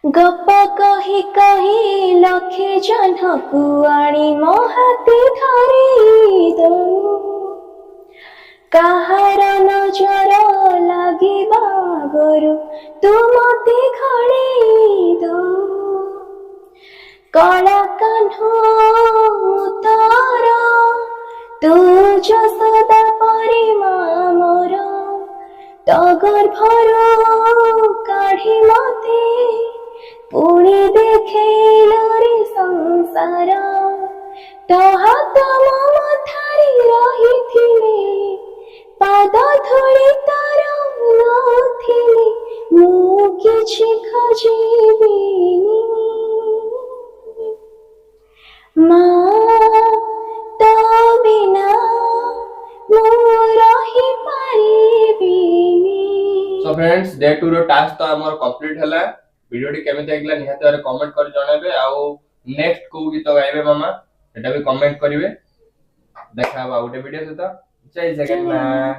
गप कही कही लखे जह्नकु आनी मो हाथे धरी दऊ काहार नजर लागिबा गरु तू मते घड़ी दऊ कला कान्हो तारा तू जसोदा परिमा मोर टगर भरो काढ़ी मते पुणी देखेल रे संसार तहा तम मथारी रहिथिले पाद धूଳି तार नथिले मु किछि खोजिबिनी मा तो बिना मु रही पारिबिनी। सो फ्रेंड्स डे 2 रो टास्क तो हमर कंप्लीट हला। वीडियो टी केमे लागला निहाते बारे कमेंट कर जणाबे आउ नेक्स्ट को गीत गाइबे मामा सेटा भी कमेंट करिवे। देखा बा उटे वीडियो से तो जय जगन्नाथ।